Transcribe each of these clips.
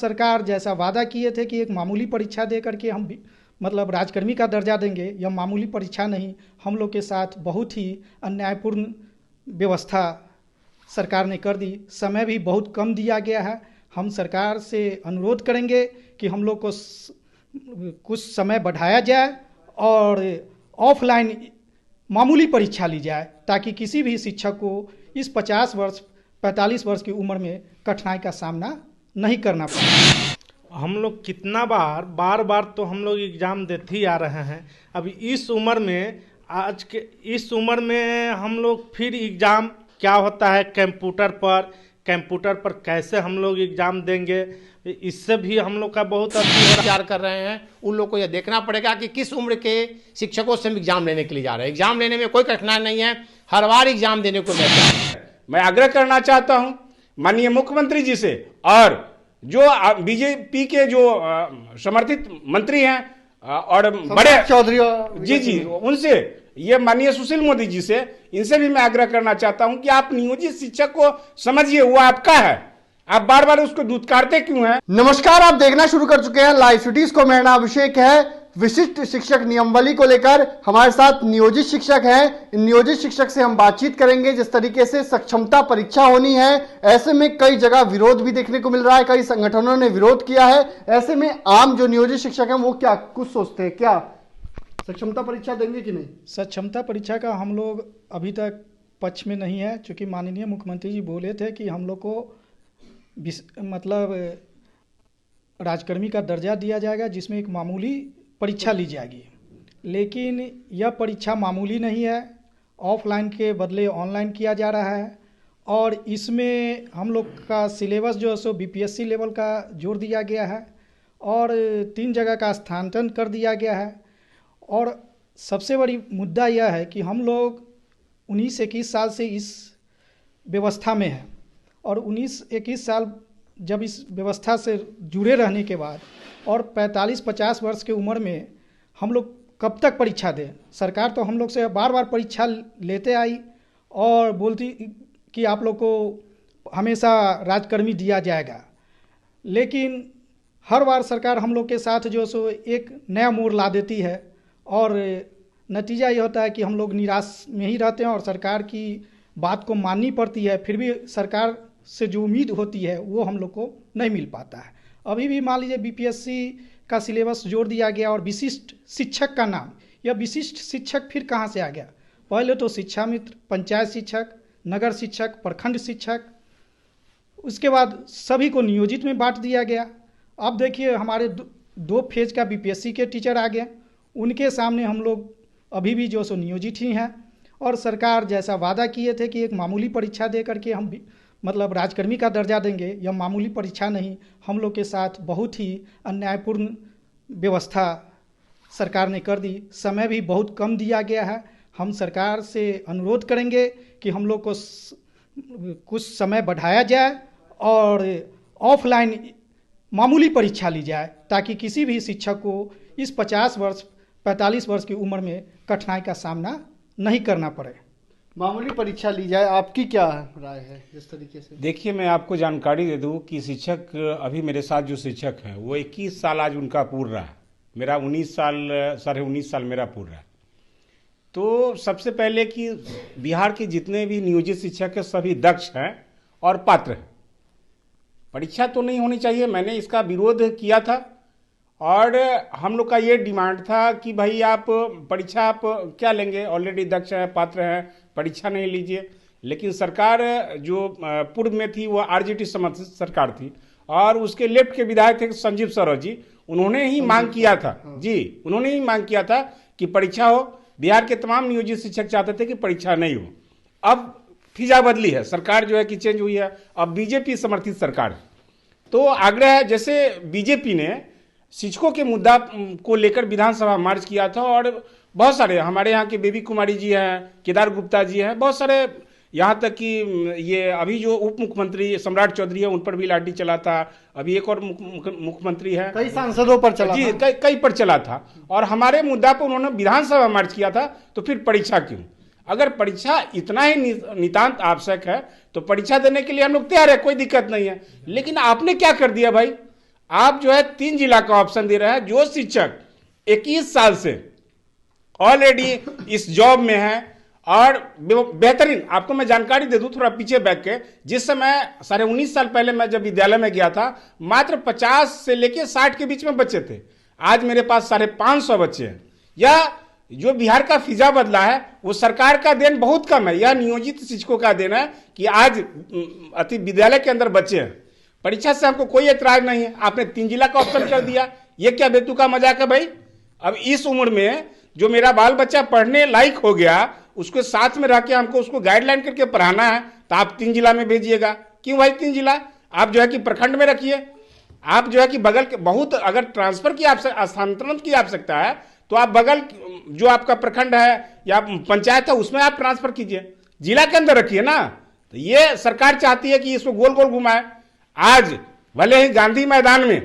सरकार जैसा वादा किए थे कि एक मामूली परीक्षा दे करके हम मतलब राजकर्मी का दर्जा देंगे, यह मामूली परीक्षा नहीं, हम लोग के साथ बहुत ही अन्यायपूर्ण व्यवस्था सरकार ने कर दी। समय भी बहुत कम दिया गया है। हम सरकार से अनुरोध करेंगे कि हम लोग को कुछ समय बढ़ाया जाए और ऑफलाइन मामूली परीक्षा ली जाए, ताकि किसी भी शिक्षक को इस 50 वर्ष 45 वर्ष की उम्र में कठिनाई का सामना नहीं करना पड़े। हम लोग कितना बार तो हम लोग एग्ज़ाम देते ही आ रहे हैं। अभी इस उम्र में, आज के इस उम्र में हम लोग फिर एग्ज़ाम क्या होता है कंप्यूटर पर कैसे हम लोग एग्ज़ाम देंगे, इससे भी हम लोग का बहुत विचार कर रहे हैं। उन लोग को यह देखना पड़ेगा कि किस उम्र के शिक्षकों से हम एग्जाम लेने के लिए जा रहे हैं। एग्जाम लेने में कोई कठिनाई नहीं है, हर बार एग्जाम देने को मैं आग्रह करना चाहता हूं माननीय मुख्यमंत्री जी से, और जो बीजेपी के जो समर्थित मंत्री हैं और बड़े चौधरी जी उनसे, ये माननीय सुशील मोदी जी से, इनसे भी मैं आग्रह करना चाहता हूं कि आप नियोजित शिक्षक को समझिए, वो आपका है, आप बार बार उसको दुत्कारते क्यों हैं। नमस्कार, आप देखना शुरू कर चुके हैं लाइव सिटीज को। मेरा नाम अभिषेक है। विशिष्ट शिक्षक नियमावली को लेकर हमारे साथ नियोजित शिक्षक हैं। नियोजित शिक्षक से हम बातचीत करेंगे। जिस तरीके से सक्षमता परीक्षा होनी है, ऐसे में कई जगह विरोध भी देखने को मिल रहा है, कई संगठनों ने विरोध किया है। ऐसे में आम जो नियोजित शिक्षक हैं वो क्या कुछ सोचते हैं, क्या सक्षमता परीक्षा देंगे कि नहीं? सक्षमता परीक्षा का हम लोग अभी तक पक्ष में नहीं है, क्योंकि माननीय मुख्यमंत्री जी बोले थे कि हम लोग को मतलब राजकर्मी का दर्जा दिया जाएगा, जिसमें एक मामूली परीक्षा ली जाएगी। लेकिन यह परीक्षा मामूली नहीं है, ऑफलाइन के बदले ऑनलाइन किया जा रहा है। और इसमें हम लोग का सिलेबस जो है सो बीपीएससी लेवल का जोड़ दिया गया है और 3 जगह का स्थानांतरण कर दिया गया है। और सबसे बड़ी मुद्दा यह है कि हम लोग 19-21 साल से इस व्यवस्था में हैं, और 19-21 साल जब इस व्यवस्था से जुड़े रहने के बाद और 45-50 वर्ष की उम्र में हम लोग कब तक परीक्षा दें? सरकार तो हम लोग से बार बार परीक्षा लेते आई और बोलती कि आप लोग को हमेशा राजकर्मी दिया जाएगा, लेकिन हर बार सरकार हम लोग के साथ जो सो एक नया मोड़ ला देती है, और नतीजा ये होता है कि हम लोग निराश में ही रहते हैं और सरकार की बात को माननी पड़ती है। फिर भी सरकार से जो उम्मीद होती है वो हम लोग को नहीं मिल पाता है। अभी भी मान लीजिए बीपीएससी का सिलेबस जोड़ दिया गया और विशिष्ट शिक्षक का नाम, यह विशिष्ट शिक्षक फिर कहाँ से आ गया? पहले तो शिक्षा मित्र, पंचायत शिक्षक, नगर शिक्षक, प्रखंड शिक्षक, उसके बाद सभी को नियोजित में बांट दिया गया। अब देखिए हमारे 2 फेज का बीपीएससी के टीचर आ गए, उनके सामने हम लोग अभी भी जो सो नियोजित ही हैं। और सरकार जैसा वादा किए थे कि एक मामूली परीक्षा दे करके हम मतलब राजकर्मी का दर्जा देंगे, यह मामूली परीक्षा नहीं, हम लोग के साथ बहुत ही अन्यायपूर्ण व्यवस्था सरकार ने कर दी। समय भी बहुत कम दिया गया है। हम सरकार से अनुरोध करेंगे कि हम लोग को कुछ समय बढ़ाया जाए और ऑफलाइन मामूली परीक्षा ली जाए, ताकि किसी भी शिक्षक को इस 50 वर्ष 45 वर्ष की उम्र में कठिनाई का सामना नहीं करना पड़े। मामूली परीक्षा ली जाए, आपकी क्या राय है इस तरीके से? देखिए, मैं आपको जानकारी दे दूं कि शिक्षक, अभी मेरे साथ जो शिक्षक हैं वो 21 साल आज उनका पूर्ण रहा, मेरा 19 साल 19.5 साल मेरा पूर्ण रहा। तो सबसे पहले कि बिहार के जितने भी नियोजित शिक्षक हैं सभी दक्ष हैं और पात्र हैं। परीक्षा तो नहीं होनी चाहिए, मैंने इसका विरोध किया था और हम लोग का ये डिमांड था कि भाई आप परीक्षा आप क्या लेंगे, ऑलरेडी दक्ष हैं, पात्र हैं, परीक्षा नहीं लीजिए। लेकिन सरकार जो पूर्व में थी वो आरजेडी समर्थित सरकार थी और उसके लेफ्ट के विधायक थे संजीव सरोज जी, उन्होंने ही मांग किया था जी, उन्होंने ही मांग किया था कि परीक्षा हो। बिहार के तमाम नियोजित शिक्षक चाहते थे कि परीक्षा नहीं हो। अब फिजा बदली है, सरकार जो है कि चेंज हुई है, अब बीजेपी समर्थित सरकार है। तो आग्रह है, जैसे बीजेपी ने शिक्षकों के मुद्दा को लेकर विधानसभा मार्च किया था और बहुत सारे हमारे यहाँ के बेबी कुमारी जी हैं, केदार गुप्ता जी हैं, बहुत सारे, यहाँ तक कि ये अभी जो उप मुख्यमंत्री सम्राट चौधरी है उन पर भी लाठी चला था। अभी एक और मुख्यमंत्री है, कई सांसदों पर चला जी, कई पर चला था और हमारे मुद्दा पर उन्होंने विधानसभा मार्च किया था। तो फिर परीक्षा क्यों? अगर परीक्षा इतना ही नितांत आवश्यक है तो परीक्षा देने के लिए हम लोग तैयार है, कोई दिक्कत नहीं है। लेकिन आपने क्या कर दिया भाई, आप जो है 3 जिला का ऑप्शन दे रहे हैं। जो शिक्षक 21 साल से ऑलरेडी इस जॉब में है और बेहतरीन, आपको मैं जानकारी दे दूं थोड़ा पीछे बैठ के, जिस समय 19.5 साल पहले मैं जब विद्यालय में गया था मात्र 50 से लेके 60 के बीच में बच्चे थे। आज मेरे पास 550 बच्चे हैं। यह जो बिहार का फिजा बदला है वो सरकार का देन बहुत कम है, यह नियोजित शिक्षकों का देन है कि आज अति विद्यालय के अंदर बच्चे हैं। परीक्षा से हमको कोई एतराज नहीं है। आपने 3 जिला का ऑप्शन कर दिया, ये क्या बेतुका मजाक है भाई। अब इस उम्र में जो मेरा बाल बच्चा पढ़ने लायक हो गया उसको साथ में रह के हमको उसको गाइडलाइन करके पढ़ाना है, तो आप 3 जिला में भेजिएगा। क्यों भाई 3 जिला? आप जो है कि प्रखंड में रखिए। आप जो है कि बगल के बहुत, अगर ट्रांसफर की स्थानांतरण की आवश्यकता है तो आप बगल जो आपका प्रखंड है या पंचायत है उसमें आप ट्रांसफर कीजिए, जिला के अंदर रखिए ना। तो ये सरकार चाहती है कि इसको गोल गोल घुमाए। आज भले ही गांधी मैदान में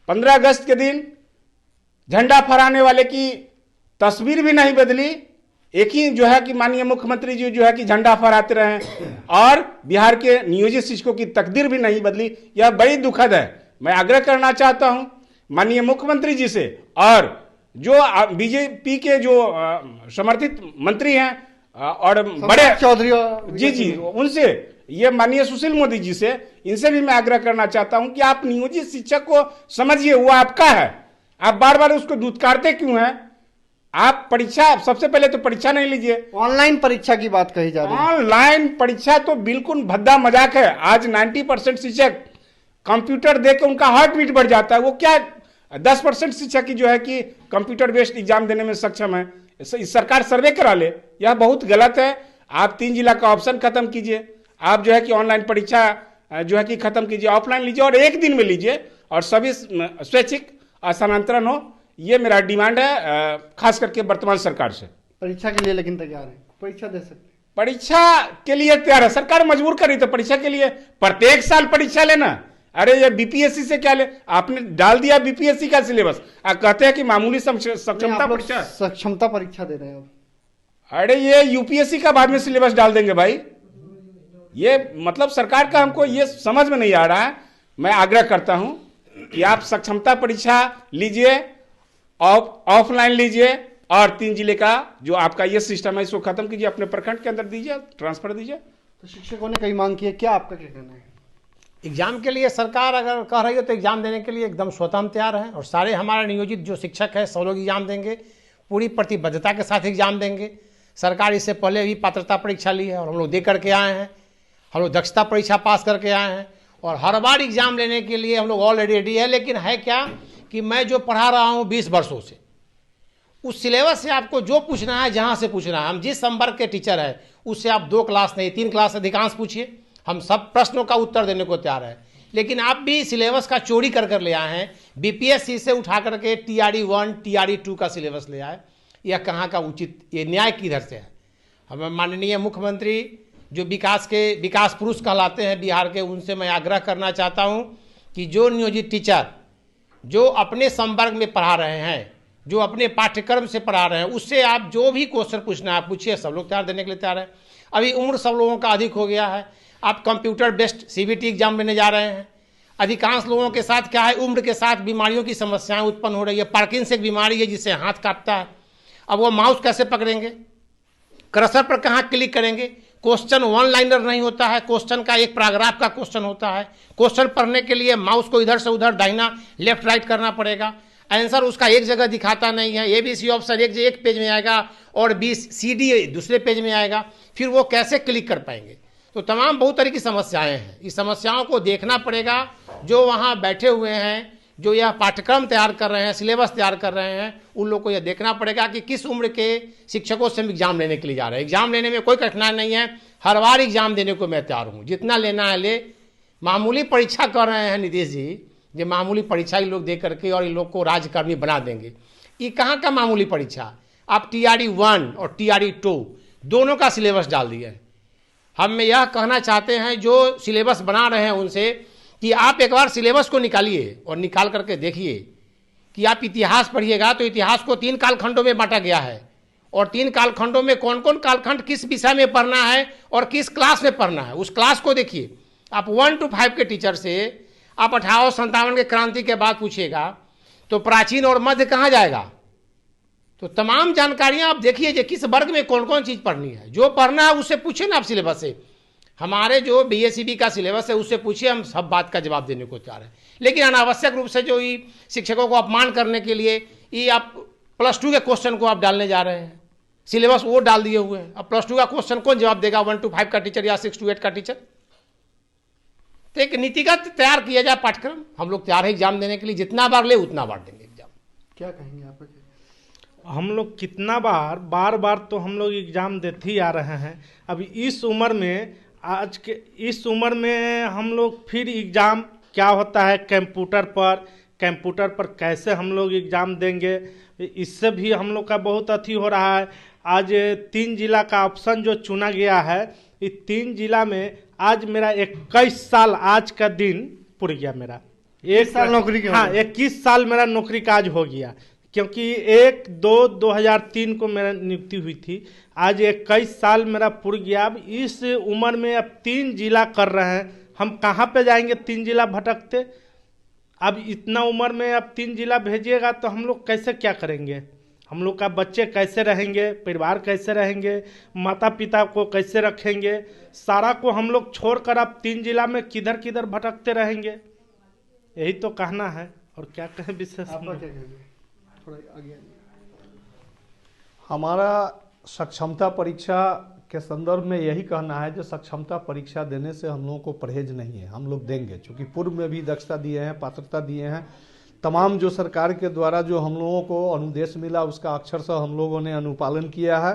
15 अगस्त के दिन झंडा फहराने वाले की तस्वीर भी नहीं बदली, एक ही जो है कि माननीय मुख्यमंत्री जी जो है कि झंडा फहराते रहे और बिहार के नियोजित शिक्षकों की तकदीर भी नहीं बदली। यह बड़ी दुखद है। मैं आग्रह करना चाहता हूं माननीय मुख्यमंत्री जी से और जो बीजेपी के जो समर्थित मंत्री हैं और बड़े चौधरी जी उनसे, ये माननीय सुशील मोदी जी से, इनसे भी मैं आग्रह करना चाहता हूं कि आप नियोजित शिक्षक को समझिए, वो आपका है। आप बार बार उसको दुत्कारते क्यों हैं? आप परीक्षा, सबसे पहले तो परीक्षा नहीं लीजिए। ऑनलाइन परीक्षा की बात कही जा रही है। ऑनलाइन परीक्षा तो बिल्कुल भद्दा मजाक है। आज 90% शिक्षक कंप्यूटर देकर उनका हार्ट बीट बढ़ जाता है। वो क्या 10% शिक्षक की जो है कि कंप्यूटर बेस्ड एग्जाम देने में सक्षम है। सरकार सर्वे करा ले, यह बहुत गलत है। आप 3 जिला का ऑप्शन खत्म कीजिए। आप जो है कि ऑनलाइन परीक्षा जो है कि खत्म कीजिए, ऑफलाइन लीजिए और 1 दिन में लीजिए और सभी स्वैच्छिक स्थानांतरण हो। ये मेरा डिमांड है खास करके वर्तमान सरकार से। परीक्षा के लिए लेकिन तैयार है, परीक्षा दे सकते, परीक्षा के लिए तैयार है। सरकार मजबूर करी तो परीक्षा के लिए प्रत्येक साल परीक्षा लेना। अरे ये बीपीएससी से क्या ले, आपने डाल दिया बीपीएससी का सिलेबस, आप कहते हैं कि मामूली सक्षमता परीक्षा, सक्षमता परीक्षा दे रहे हैं। अरे ये यूपीएससी का बाद में सिलेबस डाल देंगे भाई। ये मतलब सरकार का हमको ये समझ में नहीं आ रहा है। मैं आग्रह करता हूं कि आप सक्षमता परीक्षा लीजिए, ऑफलाइन लीजिए और 3 जिले का जो आपका ये सिस्टम है इसको खत्म कीजिए, अपने प्रखंड के अंदर दीजिए, ट्रांसफर दीजिए। तो शिक्षकों ने कई मांग की है, क्या आपका क्या कहना है? एग्जाम के लिए सरकार अगर कह रही है तो एग्जाम देने के लिए एकदम स्वतः हम तैयार हैं और सारे हमारे नियोजित जो शिक्षक हैं सब लोग एग्जाम देंगे, पूरी प्रतिबद्धता के साथ एग्जाम देंगे। सरकार इससे पहले भी पात्रता परीक्षा ली है और हम लोग दे करके आए हैं। हम लोग दक्षता परीक्षा पास करके आए हैं और हर बार एग्जाम लेने के लिए हम लोग ऑलरेडी रेडी है। लेकिन है क्या कि मैं जो पढ़ा रहा हूँ 20 वर्षों से, उस सिलेबस से आपको जो पूछना है, जहाँ से पूछना है, हम जिस संवर्ग के टीचर हैं उससे आप 2 क्लास नहीं 3 क्लास अधिकांश पूछिए, हम सब प्रश्नों का उत्तर देने को तैयार है। लेकिन आप भी सिलेबस का चोरी कर ले आए हैं, बीपीएससी से उठा करके TRE 1 TRE 2 का सिलेबस ले आए। यह कहाँ का उचित, ये न्याय किधर से है? हमें माननीय मुख्यमंत्री जो विकास पुरुष कहलाते हैं बिहार के, उनसे मैं आग्रह करना चाहता हूँ कि जो नियोजित टीचर जो अपने संवर्ग में पढ़ा रहे हैं, जो अपने पाठ्यक्रम से पढ़ा रहे हैं, उससे आप जो भी क्वेश्चन पूछना है पूछिए, सब लोग तैयार देने के लिए तैयार है। अभी उम्र सब लोगों का अधिक हो गया है, आप कंप्यूटर बेस्ड CBT एग्जाम लेने जा रहे हैं। अधिकांश लोगों के साथ क्या है, उम्र के साथ बीमारियों की समस्याएं उत्पन्न हो रही है। पार्किंसंस एक बीमारी है जिससे हाथ कांपता है। अब वो माउस कैसे पकड़ेंगे, कर्सर पर कहाँ क्लिक करेंगे? क्वेश्चन 1 लाइनर नहीं होता है, क्वेश्चन का एक पैराग्राफ का क्वेश्चन होता है। क्वेश्चन पढ़ने के लिए माउस को इधर से उधर दाहिना लेफ्ट राइट करना पड़ेगा। आंसर उसका एक जगह दिखाता नहीं है। ABC ऑप्शन एक पेज में आएगा और BCD दूसरे पेज में आएगा, फिर वो कैसे क्लिक कर पाएंगे? तो तमाम बहुत तरह की समस्याएं हैं। इस समस्याओं को देखना पड़ेगा। जो वहाँ बैठे हुए हैं, जो यह पाठ्यक्रम तैयार कर रहे हैं, सिलेबस तैयार कर रहे हैं, उन लोग को यह देखना पड़ेगा कि किस उम्र के शिक्षकों से हम एग्जाम लेने के लिए जा रहे हैं। एग्जाम लेने में कोई कठिनाई नहीं है, हर बार एग्जाम देने को मैं तैयार हूँ। जितना लेना है ले। मामूली परीक्षा कर रहे हैं नीतीश जी, ये मामूली परीक्षा ही लोग दे करके और इन लोग को राजकर्मी बना देंगे। ये कहाँ का मामूली परीक्षा? आप TRE 1 और TRE 2 दोनों का सिलेबस डाल दिए। हम यह कहना चाहते हैं जो सिलेबस बना रहे हैं उनसे कि आप एक बार सिलेबस को निकालिए और निकाल करके देखिए कि आप इतिहास पढ़िएगा तो इतिहास को 3 कालखंडों में बांटा गया है और 3 कालखंडों में कौन कौन कालखंड किस विषय में पढ़ना है और किस क्लास में पढ़ना है, उस क्लास को देखिए। आप 1 to 5 के टीचर से आप 1857 के क्रांति के बाद पूछिएगा तो प्राचीन और मध्य कहाँ जाएगा? तो तमाम जानकारियां आप देखिए कि किस वर्ग में कौन कौन चीज़ पढ़नी है। जो पढ़ना है उससे पूछिए ना आप सिलेबस से। हमारे जो BSEB का सिलेबस है उससे पूछिए, हम सब बात का जवाब देने को तैयार हैं। लेकिन अनावश्यक रूप से जो ये शिक्षकों को अपमान करने के लिए ये आप +2 के क्वेश्चन को आप डालने जा रहे हैं, सिलेबस वो डाल दिए हुए हैं। अब +2 का क्वेश्चन कौन जवाब देगा? 1 to 5 का टीचर या 6 to 8 का टीचर? तो एक नीतिगत तैयार किया जाए पाठ्यक्रम। हम लोग तैयार है एग्जाम देने के लिए, जितना बार ले उतना बार देंगे एग्जाम। क्या कहेंगे आप? हम लोग कितना बार बार तो हम लोग एग्ज़ाम देते ही आ रहे हैं। अभी इस उम्र में, आज के इस उम्र में हम लोग फिर एग्ज़ाम क्या होता है कंप्यूटर पर कैसे हम लोग एग्ज़ाम देंगे, इससे भी हम लोग का बहुत अथी हो रहा है। आज 3 जिला का ऑप्शन जो चुना गया है, इस 3 जिला में आज मेरा 21 साल आज का दिन पूरा गया। मेरा 1 साल नौकरी के, हाँ 21 साल मेरा नौकरी का आज हो गया, क्योंकि 1/2/2003 को मेरा नियुक्ति हुई थी। आज 21 साल मेरा पूरा गया। अब इस उम्र में अब 3 जिला कर रहे हैं, हम कहाँ पे जाएंगे 3 जिला भटकते? अब इतना उम्र में अब 3 जिला भेजिएगा तो हम लोग कैसे क्या करेंगे? हम लोग का बच्चे कैसे रहेंगे, परिवार कैसे रहेंगे, माता पिता को कैसे रखेंगे? सारा को हम लोग छोड़कर अब 3 जिला में किधर किधर भटकते रहेंगे? यही तो कहना है, और क्या कहें विशेष। हमारा सक्षमता परीक्षा के संदर्भ में यही कहना है, जो सक्षमता परीक्षा देने से हम लोगों को परहेज नहीं है, हम लोग देंगे। क्योंकि पूर्व में भी दक्षता दिए हैं, पात्रता दिए हैं, तमाम जो सरकार के द्वारा जो हम लोगों को अनुदेश मिला उसका अक्षरशः हम लोगों ने अनुपालन किया है।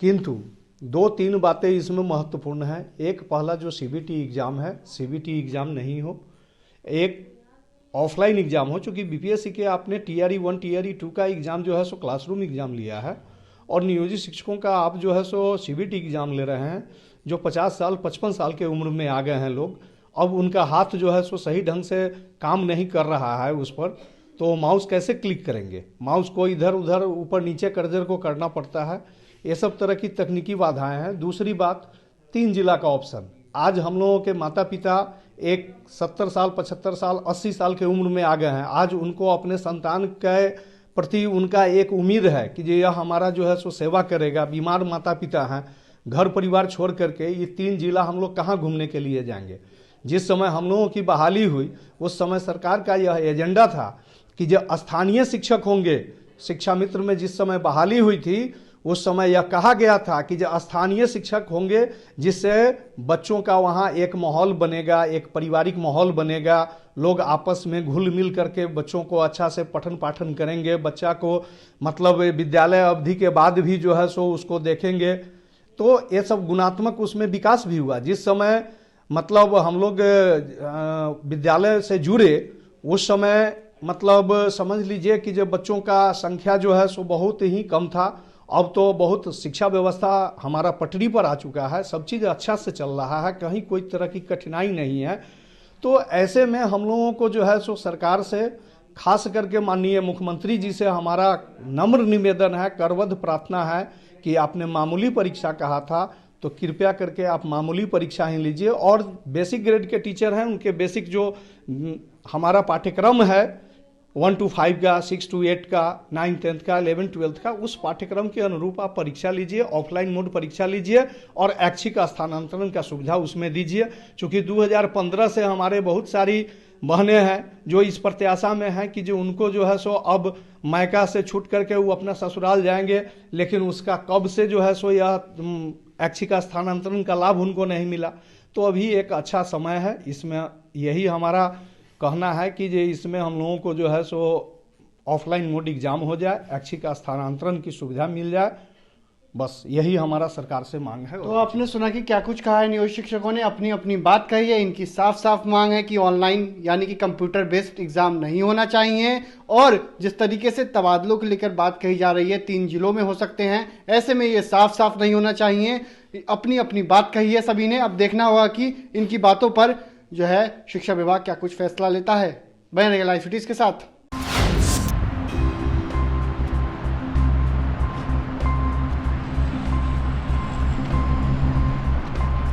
किंतु 2-3 बातें इसमें महत्वपूर्ण है। एक, पहला जो CBT एग्ज़ाम है, CBT एग्ज़ाम नहीं हो, एक ऑफलाइन एग्ज़ाम हो। चूँकि BPSC के आपने TRE 1 TRE 2 का एग्ज़ाम जो है सो क्लासरूम एग्ज़ाम लिया है, और नियोजित शिक्षकों का आप जो है सो CBT एग्ज़ाम ले रहे हैं, जो 50 साल 55 साल के उम्र में आ गए हैं लोग। अब उनका हाथ जो है सो सही ढंग से काम नहीं कर रहा है उस पर, तो माउस कैसे क्लिक करेंगे? माउस को इधर उधर ऊपर नीचे कर्सर को करना पड़ता है। ये सब तरह की तकनीकी बाधाएं हैं। दूसरी बात, 3 जिला का ऑप्शन। आज हम लोगों के माता पिता एक 70 साल 75 साल 80 साल के उम्र में आ गए हैं। आज उनको अपने संतान के प्रति उनका एक उम्मीद है कि यह हमारा जो है सो सेवा करेगा। बीमार माता पिता हैं, घर परिवार छोड़ करके ये 3 जिला हम लोग कहाँ घूमने के लिए जाएंगे? जिस समय हम लोगों की बहाली हुई उस समय सरकार का यह एजेंडा था कि जो स्थानीय शिक्षक होंगे, शिक्षा मित्र में जिस समय बहाली हुई थी उस समय यह कहा गया था कि जो स्थानीय शिक्षक होंगे, जिससे बच्चों का वहाँ एक माहौल बनेगा, एक पारिवारिक माहौल बनेगा, लोग आपस में घुल मिल करके बच्चों को अच्छा से पठन पाठन करेंगे, बच्चा को मतलब विद्यालय अवधि के बाद भी जो है सो उसको देखेंगे। तो ये सब गुणात्मक उसमें विकास भी हुआ। जिस समय मतलब हम लोग विद्यालय से जुड़े उस समय मतलब समझ लीजिए कि जो बच्चों का संख्या जो है सो बहुत ही कम था। अब तो बहुत शिक्षा व्यवस्था हमारा पटरी पर आ चुका है, सब चीज़ अच्छा से चल रहा है, कहीं कोई तरह की कठिनाई नहीं है। तो ऐसे में हम लोगों को जो है सो सरकार से, खास करके माननीय मुख्यमंत्री जी से हमारा नम्र निवेदन है, करबद्ध प्रार्थना है कि आपने मामूली परीक्षा कहा था तो कृपया करके आप मामूली परीक्षा ही लीजिए। और बेसिक ग्रेड के टीचर हैं, उनके बेसिक जो हमारा पाठ्यक्रम है 1 to 5 का, 6 to 8 का, 9 10th का, 11 12th का, उस पाठ्यक्रम के अनुरूप आप परीक्षा लीजिए, ऑफलाइन मोड परीक्षा लीजिए और ऐच्छिक स्थानांतरण का सुविधा उसमें दीजिए। चूँकि 2015 से हमारे बहुत सारी बहनें हैं जो इस प्रत्याशा में हैं कि जो उनको जो है सो अब मायका से छूट करके वो अपना ससुराल जाएंगे, लेकिन उसका कब से जो है सो यह ऐच्छिक स्थानांतरण का लाभ उनको नहीं मिला। तो अभी एक अच्छा समय है, इसमें यही हमारा कहना है कि जे इसमें हम लोगों को जो है सो ऑफलाइन मोड एग्जाम हो जाए, ऐच्छिक स्थानांतरण की सुविधा मिल जाए, बस यही हमारा सरकार से मांग है। तो आपने सुना कि क्या कुछ कहा है नियोजित शिक्षकों ने, अपनी अपनी बात कही है। इनकी साफ साफ मांग है कि ऑनलाइन यानी कि कंप्यूटर बेस्ड एग्जाम नहीं होना चाहिए, और जिस तरीके से तबादलों को लेकर बात कही जा रही है 3 जिलों में हो सकते हैं, ऐसे में ये साफ साफ नहीं होना चाहिए। अपनी अपनी बात कही है सभी ने। अब देखना होगा कि इनकी बातों पर जो है शिक्षा विभाग क्या कुछ फैसला लेता है। बने रहिए लाइव सिटीज के साथ।